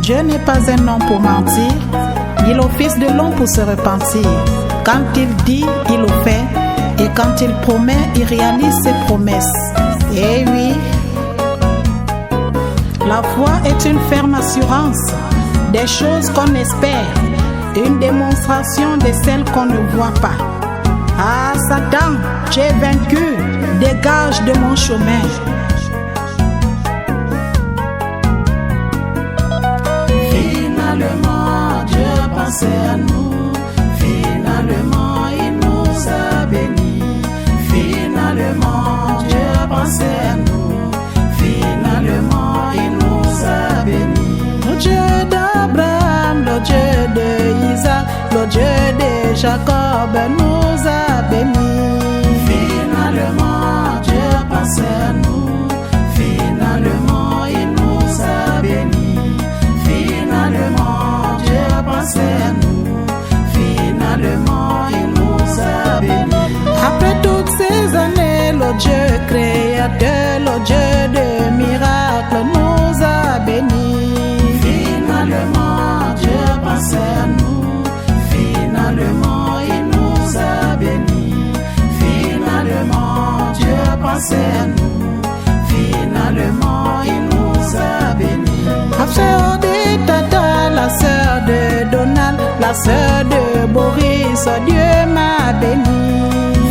Dieu n'est pas un homme pour mentir, ni le fils de l'homme pour se repentir. Quand il dit, il le fait, et quand il promet, il réalise ses promesses. Eh oui, la foi est une ferme assurance des choses qu'on espère, une démonstration de celles qu'on ne voit pas. Ah Satan, tu es vaincu, dégage de mon chemin. Finalement, Dieu pensait à nous. Finalement, il nous a bénis. Finalement, Dieu pensait à nous. Finalement, il nous a bénis. Le Dieu d'Abraham, le Dieu d'Isaac, le Dieu de Jacob nous a bénis. Finalement, Dieu pensait à nous. Finalement, il nous a bénis. Finalement, Dieu pensait à nous. Finalement, il nous a bénis. Après toutes ces années, le Dieu créateur, le Dieu de miracles nous a bénis. Finalement, Dieu pensait à nous. Finalement, il nous a bénis. Finalement, Dieu pensait à nous. Finalement, il nous a bénis. La sœur de Tata, la sœur de Donald, la sœur de Boris, Dieu m'a béni.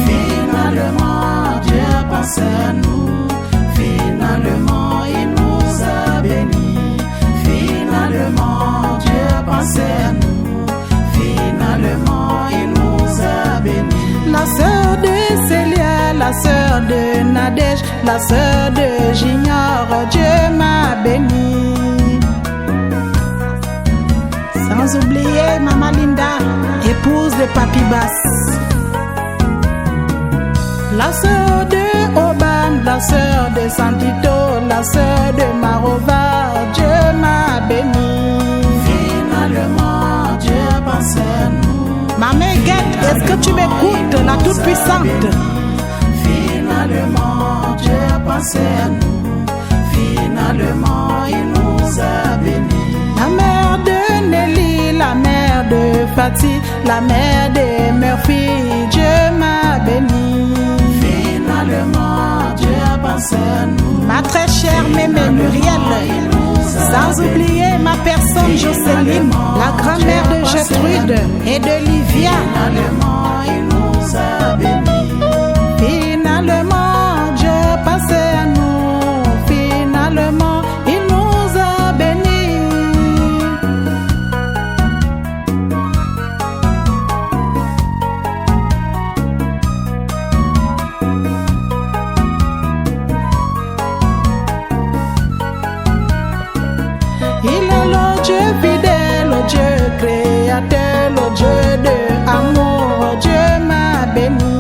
Finalement, Dieu pensait à nous. Finalement, il nous a bénis. Finalement, Dieu pensait à nous. Finalement, il nous a bénis. La sœur de Célia, la sœur de Nadège, la sœur de Junior, Dieu m'a béni. Sans oublier Maman Linda, épouse de Papi Bass. La sœur de Obam, la sœur de Santito, la sœur de Marova, Dieu m'a béni. Finalement, Dieu pensait à nous. Maman Guette, est-ce que tu m'écoutes, la toute-puissante? Finalement, Dieu pensait à nous. Finalement, il nous a bénis. La mère de Nelly, la mère de Fatih, la mère de Murphy, Dieu m'a béni. Finalement, Dieu pensait à nous. Ma très chère mémé Muriel, sans oublier ma personne Jocelyne, la grand-mère de Gertrude et de Livia. Finalement, il nous a bénis. Finalement, Dieu pensait à nous. Finalement, il nous a bénis. Il est le Dieu fidèle, le Dieu créateur, le Dieu de amour, Dieu m'a béni.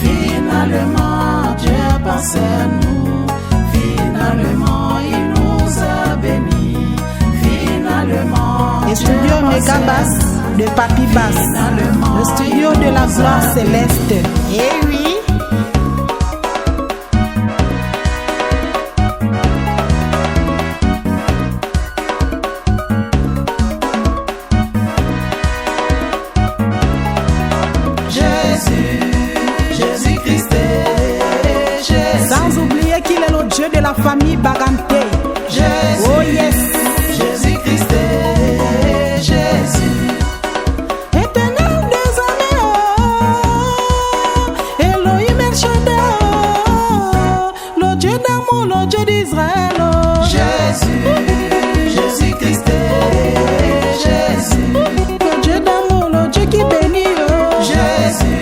Finalement, Dieu pensait à nous. Finalement, il nous a bénis. Finalement, Le studio Méga Bass de Papi Bass, le studio de la gloire céleste. Eh oui. Sans oublier qu'il est le Dieu de la famille Baganté. Jésus, Oh yes. Jésus-Christ est Jésus. Éternel des années, oh, Elohim El Shaddai, oh, le Dieu d'amour, le Dieu d'Israël. Oh. Jésus, Jésus-Christ est Jésus. Le Dieu d'amour, le Dieu qui bénit. Oh. Jésus,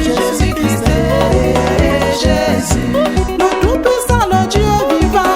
Jésus-Christ est Jésus. Le tout-puissant, le Dieu vivant.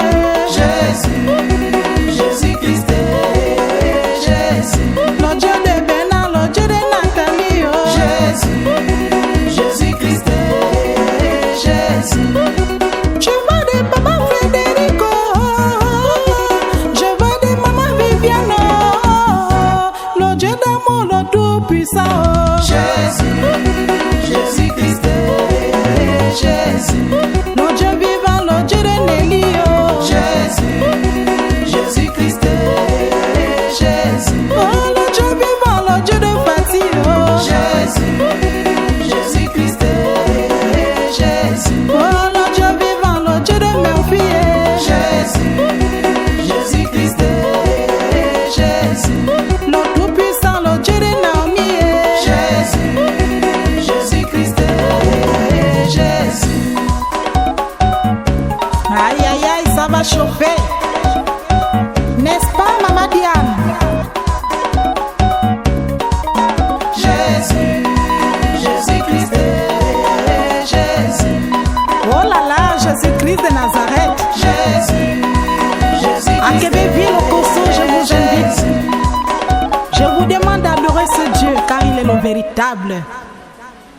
Je vous demande d'adorer ce Dieu car il est le véritable.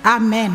Amen.